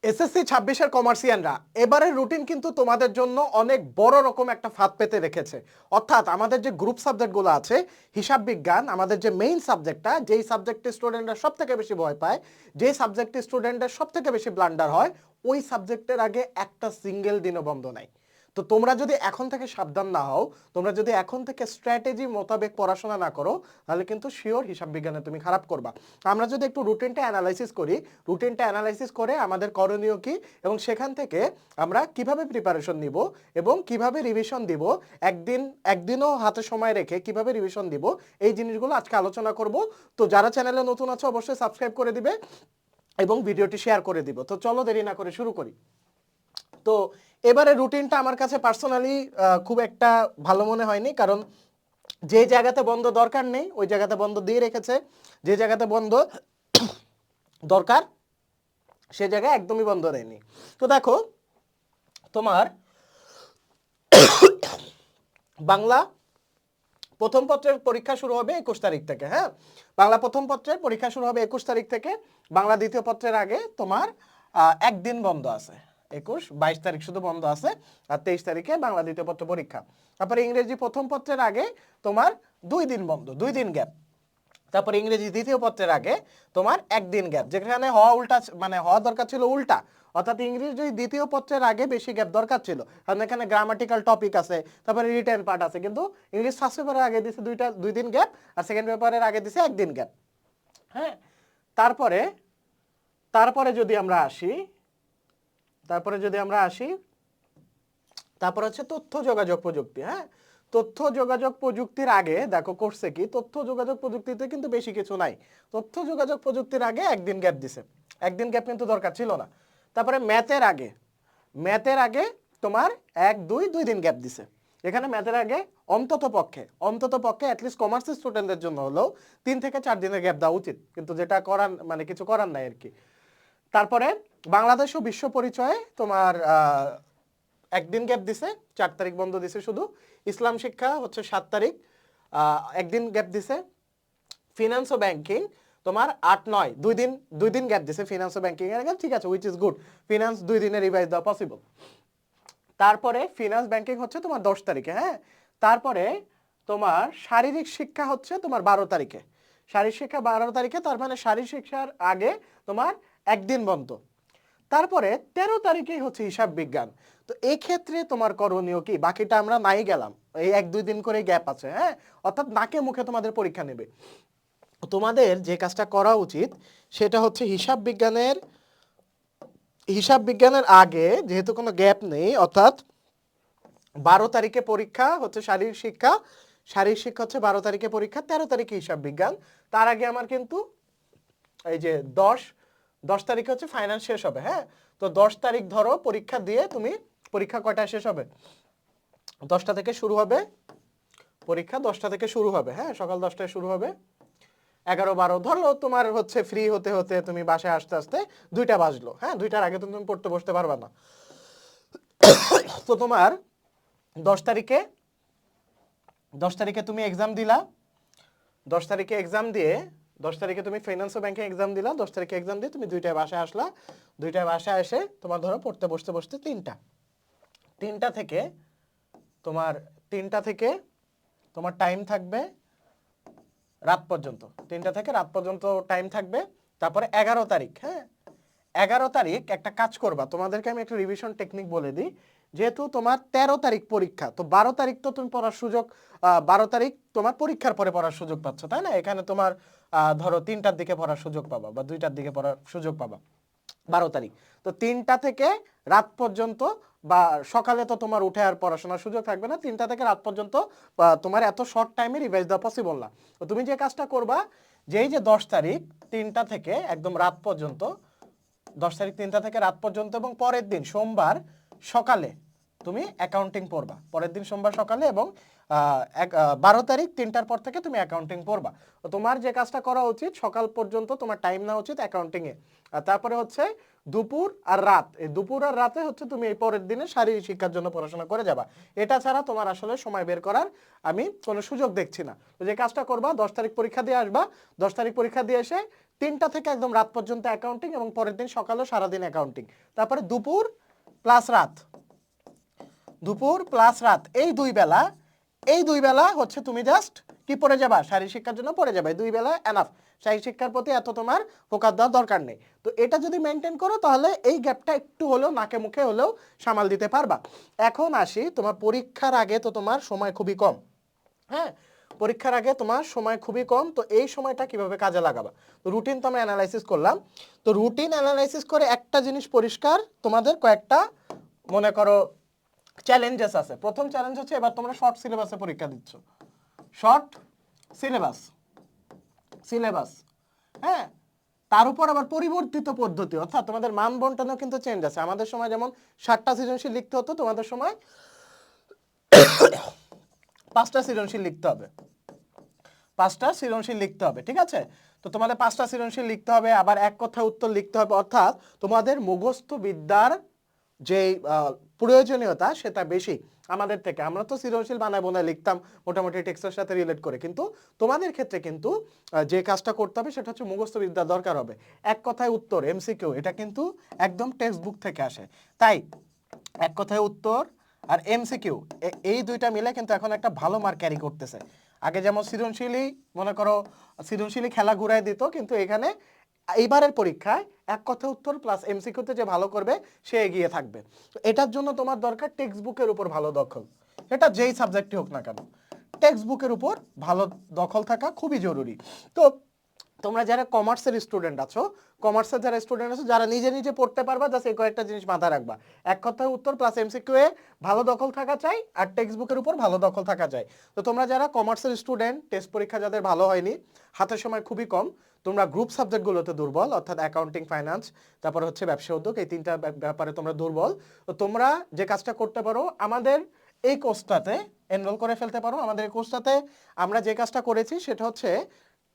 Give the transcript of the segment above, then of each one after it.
SSC 26-এর কমার্সিয়ানরা এবারের routine কিন্তু তোমাদের জন্য অনেক বড় রকম একটা ফাঁদ পেতে রেখেছে। অর্থাৎ আমাদের যে গ্রুপ সাবজেক্টগুলো আছে, হিসাব বিজ্ঞান আমাদের যে মেইন সাবজেক্টটা, যেই সাবজেক্টে স্টুডেন্টরা সব থেকে বেশি ভয় পায়, যেই সাবজেক্টে স্টুডেন্টের সব থেকে বেশি ব্লান্ডার হয়, ওই সাবজেক্টের আগে একটা সিঙ্গেল দিনও বন্ধ নাই। তো তোমরা যদি এখন থেকে সাবধান না হও, তোমরা যদি এখন থেকে স্ট্র্যাটেজি মোতাবেক পড়াশোনা না করো, তাহলে কিন্তু শিওর হিসাব বিজ্ঞানে তুমি খারাপ করবা। আমরা যদি একটু রুটিনটা অ্যানালাইসিস করি, রুটিনটা অ্যানালাইসিস করে আমাদের করণীয় কি এবং সেখান থেকে আমরা কিভাবে প্রিপারেশন নিব এবং কিভাবে রিভিশন দিব, একদিনও হাতে সময় রেখে কিভাবে রিভিশন দিব, এই জিনিসগুলো আজকে আলোচনা করব। তো যারা চ্যানেলে নতুন আছে অবশ্যই সাবস্ক্রাইব করে দিবে এবং ভিডিওটি শেয়ার করে দিব। তো চলো দেরি না করে শুরু করি। তো এবারে রুটিনটা আমার কাছে পার্সোনালি খুব একটা ভালো মনে হয়নি, কারণ যে জায়গাতে বন্ধ দরকার নেই ওই জায়গাতে বন্ধ দিয়ে রেখেছে, যে জায়গাতে বন্ধ দরকার সে জায়গায় একদমই বন্ধ দেয়নি। তো দেখো, তোমার বাংলা প্রথম পত্রের পরীক্ষা শুরু হবে 21 তারিখ থেকে। হ্যাঁ, বাংলা প্রথম পত্রের পরীক্ষা শুরু হবে 21 তারিখ থেকে। বাংলা দ্বিতীয় পত্রের আগে তোমার একদিন বন্ধ আছে, 22 তারিখ শুধু বন্ধ আছে, আর 23 তারিখে বাংলা দ্বিতীয় পত্র পরীক্ষা। তারপরে ইংরেজি প্রথম পত্রের আগে তোমার 2 দিন বন্ধ, 2 দিন গ্যাপ। তারপরে ইংরেজি দ্বিতীয় পত্রের আগে তোমার একদিন গ্যাপ, যেখানে হওয়া উল্টা, মানে হওয়া দরকার ছিল উল্টা, অর্থাৎ ইংরেজি দ্বিতীয় পত্রের আগে বেশি গ্যাপ দরকার ছিল, কারণ এখানে গ্রামাটিক্যাল টপিক আছে, তারপরে রিটেন পার্ট আছে, কিন্তু ইংলিশ ফার্স্ট পেপারের আগে দিছে 2 দিন গ্যাপ, আর সেকেন্ড পেপারের আগে দিছে একদিন গ্যাপ। হ্যাঁ, তারপরে যদি আমরা আসি, তারপর হচ্ছে তথ্য যোগাযোগ প্রযুক্তি। হ্যাঁ, তথ্য যোগাযোগ প্রযুক্তির আগে দেখো করছে কি, তথ্য যোগাযোগ প্রযুক্তিতে কিন্তু বেশি কিছু নাই। তথ্য যোগাযোগ প্রযুক্তির আগে একদিন গ্যাপ দিছে, একদিন গ্যাপ কিন্তু দরকার ছিল না। তারপরে ম্যাথের আগে তোমার 2 দিন গ্যাপ দিছে। এখানে ম্যাথের আগে অন্তত পক্ষে অ্যাটলিস্ট কমার্সের স্টুডেন্টদের জন্য হলেও 3 থেকে 4 দিনের গ্যাপ দেওয়া উচিত, কিন্তু যেটা করার মানে কিছু করার নাই আর কি। তারপরে বাংলাদেশ ও বিশ্ব পরিচয়ে তোমার একদিন গ্যাপ দিছে, 4 তারিখ বন্ধ দিছে শুধু। ইসলাম শিক্ষা হচ্ছে 7 তারিখ, একদিন গ্যাপ দিছে। ফিনান্স ও ব্যাংকিং তোমার 8-9 দুই দিন গ্যাপ দিছে ফিনান্স ও ব্যাংকিং এর আগে, ঠিক আছে, উইচ ইজ গুড। ফিনান্স 2 দিনে রিভাইজ দেওয়া পসিবল। তারপরে ফিনান্স ব্যাংকিং হচ্ছে তোমার 10 তারিখে। হ্যাঁ, তারপরে তোমার শারীরিক শিক্ষা হচ্ছে তোমার 12 তারিখে। শারীরিক শিক্ষা 12 তারিখে, তার মানে শারীরিক শিক্ষার আগে তোমার একদিন বন্ধ। তারপরে 13 তারিখেই হচ্ছে হিসাব বিজ্ঞান। তো এই ক্ষেত্রে তোমার করণীয় কি, বাকিটা আমরা নাই গেলাম, এই 1-2 দিন করে গ্যাপ আছে। হ্যাঁ, অর্থাৎ নাকে মুখে তোমাদের পরীক্ষা নেবে। তোমাদের যে কাজটা করা উচিত সেটা হচ্ছে হিসাব বিজ্ঞানের আগে যেহেতু কোনো গ্যাপ নেই, অর্থাৎ 12 তারিখে পরীক্ষা হচ্ছে শারীরিক শিক্ষা হচ্ছে 12 তারিখে পরীক্ষা, 13 তারিখে হিসাব বিজ্ঞান। তার আগে আমার কিন্তু এই যে 10 তারিখে হচ্ছে ফাইনাল শেষ হবে। হ্যাঁ, তো 10 তারিখ ধরো পরীক্ষা দিয়ে তুমি, পরীক্ষা কয়টা শেষ হবে, 10টা থেকে শুরু হবে পরীক্ষা, 10টা থেকে শুরু হবে। হ্যাঁ, সকাল 10টায় শুরু হবে, 11-12 ধরো তোমার হচ্ছে ফ্রি হতে হতে তুমি বাসায় আসতে আসতে 2টা বাজলো। হ্যাঁ, 2টার আগে তো তুমি পড়তে বসতে পারবা না। তো তোমার 10 তারিখে তুমি এক্সাম দিলা, 10 তারিখে এক্সাম দিয়ে 10 তারিখে তুমি ফাইন্যান্স ও ব্যাংকিং এক্সাম দিলা, 10 তারিখে এক্সাম দিয়ে তুমি 2টায় বাসায় আসলা। 2টায় বাসায় এসে তোমার ধরো পড়তে বসতে 3টা থেকে তোমার টাইম থাকবে রাত পর্যন্ত, 3টা থেকে রাত পর্যন্ত টাইম থাকবে। তারপরে 11 তারিখ, হ্যাঁ 11 তারিখ একটা কাজ করবা, তোমাদেরকে আমি একটা রিভিশন টেকনিক বলে দিই। যেহেতু তোমার 13 তারিখ পরীক্ষা, তো 12 তারিখ তো তুমি পড়ার সুযোগ, 12 তারিখ তোমার পরীক্ষার পরে পড়ার সুযোগ পাচ্ছ, তাই না? এখানে তোমার ধরো 3টার দিকে পড়ার সুযোগ পাবা বা 2টার দিকে পড়ার সুযোগ পাবা 12 তারিখ। তো 3টা থেকে রাত পর্যন্ত বা সকালে তো তোমার উঠে আর পড়াশোনার সুযোগ থাকবে না, 3টা থেকে রাত পর্যন্ত তোমার এত শর্ট টাইমে রিভাইজ দেওয়া পসিবল না। তো তুমি যে কাজটা করবা, যেই যে 10 তারিখ 3টা থেকে একদম রাত পর্যন্ত, 10 তারিখ 3টা থেকে রাত পর্যন্ত, এবং পরের দিন সোমবার সকালে তুমি অ্যাকাউন্টিং পড়বা, পরের দিন সোমবার সকালে, এবং 12 তারিখ 3টার পর থেকে তুমি অ্যাকাউন্টিং পড়বা। তো তোমার যে কাজটা করা উচিত, সকাল পর্যন্ত তোমার টাইম নেওয়া উচিত অ্যাকাউন্টিংয়ে। আর তারপরে হচ্ছে দুপুর আর রাত, এই দুপুর আর রাতে হচ্ছে তুমি এই পরের দিনে শারীরিক শিক্ষার জন্য পড়াশোনা করে যাবা। এটা ছাড়া তোমার আসলে সময় বের করার আমি কোনো সুযোগ দেখছি না। তো যে কাজটা করবা, 10 তারিখ পরীক্ষা দিয়ে আসবা, 10 তারিখ পরীক্ষা দিয়ে এসে 3টা থেকে একদম রাত পর্যন্ত অ্যাকাউন্টিং এবং পরের দিন সকালে সারাদিন অ্যাকাউন্টিং, তারপরে দুপুর প্লাস রাত, দুপুর প্লাস রাত, এই দুই বেলা হচ্ছে তুমি জাস্ট কি পড়ে যাবা, শারীরিক শিক্ষার জন্য পড়ে যাবে, 2 বেলা এনাফ, শারীরিক শিক্ষার প্রতি এত তোমার ফোকাস দেওয়ার দরকার নেই। তো এটা যদি মেনটেন করো তাহলে এই গ্যাপটা একটু হলেও নাকে মুখে হলেও সামাল দিতে পারবা। এখন আসি তোমার পরীক্ষার আগে, তো তোমার সময় খুবই কম, হ্যাঁ পরীক্ষার আগে তোমার সময় খুবই কম, তো এই সময়টা কিভাবে কাজে লাগাবা। তো রুটিন তো আমরা অ্যানালাইসিস করলাম, তো রুটিন অ্যানালাইসিস করে একটা জিনিস পরিষ্কার, তোমাদের কয়েকটা মনে করো চ্যালেঞ্জেস আছে। প্রথম চ্যালেঞ্জ হচ্ছে এবার তোমরা শর্ট সিলেবাসে পরীক্ষা দিচ্ছ, শর্ট সিলেবাস, হ্যাঁ তার উপর আবার পরিবর্তিত পদ্ধতি, অর্থাৎ তোমাদের মান বন্টনও কিন্তু চেঞ্জ আছে। আমাদের সময় যেমন 7টা সৃজনশীল লিখতে হতো, তোমাদের সময় 5টা সৃজনশীল লিখতে হবে, 5টা সৃজনশীল লিখতে হবে, ঠিক আছে। তো তোমাদের 5টা সৃজনশীল লিখতে হবে, আবার এক কথায় উত্তর লিখতে হবে, অর্থাৎ তোমাদের মুখস্থ বিদ্যার যে প্রয়োজনীয়তা সেটা বেশি আমাদের থেকে। আমরা তো সৃজনশীল বানায় বোনায় লিখতাম মোটামুটি টেক্সটের সাথে রিলেট করে, কিন্তু তোমাদের ক্ষেত্রে কিন্তু যে কাজটা করতে হবে সেটা হচ্ছে মুখস্থ বিদ্যা দরকার হবে। এক কথায় উত্তর এমসিকিউ এটা কিন্তু একদম টেক্সট বুক থেকে আসে, তাই এক কথায় উত্তর আর এমসিকিউ এই দুইটা মিলে কিন্তু এখন একটা ভালো মার্ক ক্যারি করতেছে। আগে যেমন সৃজনশীলই মনে করো সৃজনশীলই খেলা ঘুরাই দিত, কিন্তু এখানে এইবারের পরীক্ষায় এক কথা উত্তর প্লাস এমসিকিউতে যে ভালো করবে সে এগিয়ে থাকবে। তো এটার জন্য তোমার দরকার টেক্সট বুকের উপর ভালো দখল, এটা যেই সাবজেক্টই হোক না কেন টেক্সট বুকের উপর ভালো দখল থাকা খুবই জরুরি। তো তোমরা যারা কমার্সের স্টুডেন্ট আছো, কমার্সের যারা স্টুডেন্ট আছো, যারা নিজে নিজে পড়তে পারবা, জাস্ট এই কয়েকটা জিনিস মাথায় রাখবা। এক কথায় উত্তর প্লাস এমসিকিউ এ ভালো দখল থাকা চাই, আর টেক্সট বুকের উপর ভালো দখল থাকা চাই। তো তোমরা যারা কমার্সের স্টুডেন্ট, টেস্ট পরীক্ষা যাদের ভালো হয়নি, হাতের সময় খুবই কম, তোমরা গ্রুপ সাবজেক্টগুলোতে দুর্বল, অর্থাৎ অ্যাকাউন্টিং, ফাইন্যান্স, তারপর হচ্ছে ব্যবসা উদ্যোগ, এই 3টা ব্যাপারে তোমরা দুর্বল। তো তোমরা যে কাজটা করতে পারো, আমাদের এই কোর্সটাতে এনরোল করে ফেলতে পারো। আমাদের এই কোর্সটাতে আমরা যে কাজটা করেছি সেটা হচ্ছে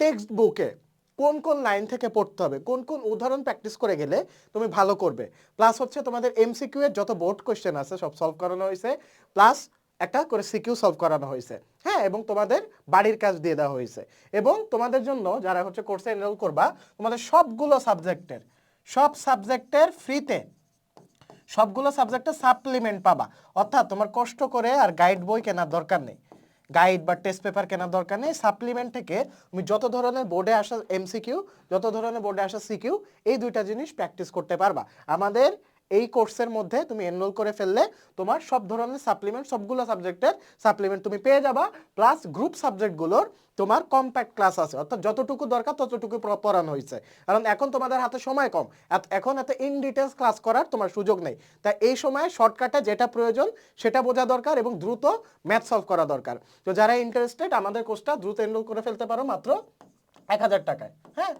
টেক্সট বুকে কোন কোন লাইন থেকে পড়তে হবে, কোন কোন উদাহরণ প্র্যাকটিস করে গেলে তুমি ভালো করবে, প্লাস হচ্ছে তোমাদের এমসিকিউ এর যত বোর্ড কোশ্চেন আছে সব সলভ করানো হয়েছে, প্লাস একটা করে সিকিউ সলভ করানো হয়েছে, হ্যাঁ এবং তোমাদের বাড়ির কাজ দিয়ে দেওয়া হয়েছে। এবং তোমাদের জন্য যারা হচ্ছে কোর্সে এনরোল করবা, তোমাদের সব সাবজেক্টের ফ্রিতে সবগুলো সাবজেক্টে সাপ্লিমেন্ট পাবা, অর্থাৎ তোমার কষ্ট করে আর গাইড বই কেনার দরকার নেই, গাইড বা টেস্ট পেপার কেনার দরকার নেই। সাপ্লিমেন্ট থেকে তুমি যত ধরনের বোর্ডে আসা এমসিকিউ, যত ধরনের বোর্ডে আসা সিকিউ, এই দুইটা জিনিস প্র্যাকটিস করতে পারবা। আমাদের এই কোর্সের মধ্যে তুমি এনরোল করে ফেললে তোমার সব ধরনের সাপ্লিমেন্ট, সবগুলো সাবজেক্টের সাপ্লিমেন্ট তুমি পেয়ে যাবা, প্লাস গ্রুপ সাবজেক্টগুলোর তোমার কম্প্যাক্ট ক্লাস আছে, অর্থাৎ যতটুকু দরকার ততটুকু পড়ানো হয়েছে। কারণ এখন তোমাদের হাতে সময় কম, এখন এত ইন ডিটেলস ক্লাস করার তোমার সুযোগ নেই, তাই এই সময় শর্টকাটে যেটা প্রয়োজন সেটা বোঝা দরকার এবং দ্রুত ম্যাথ সলভ করা দরকার। তো যারা ইন্টারেস্টেড আমাদের কোর্সটা দ্রুত এনরোল করে ফেলতে পারো মাত্র 1000 টাকায়, হ্যাঁ।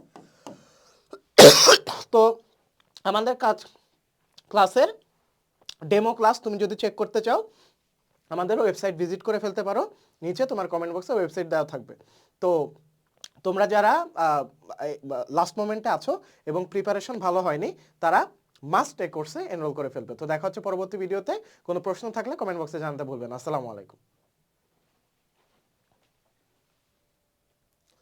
তো আমাদের ক্লাসের ডেমো ক্লাস তুমি যদি চেক করতে চাও আমাদের ওয়েবসাইট ভিজিট করে ফেলতে পারো, নিচে তোমার কমেন্ট বক্সে ওয়েবসাইট দেওয়া থাকবে। তো তোমরা যারা লাস্ট মোমেন্টে আছো এবং প্রিপারেশন ভালো হয়নি, তারা মাস্ট এই কোর্সে এনরোল করে ফেলবে। তো দেখা হচ্ছে পরবর্তী ভিডিওতে। কোনো প্রশ্ন থাকলে কমেন্ট বক্সে জানাতে ভুলবেন। আসসালামু আলাইকুম।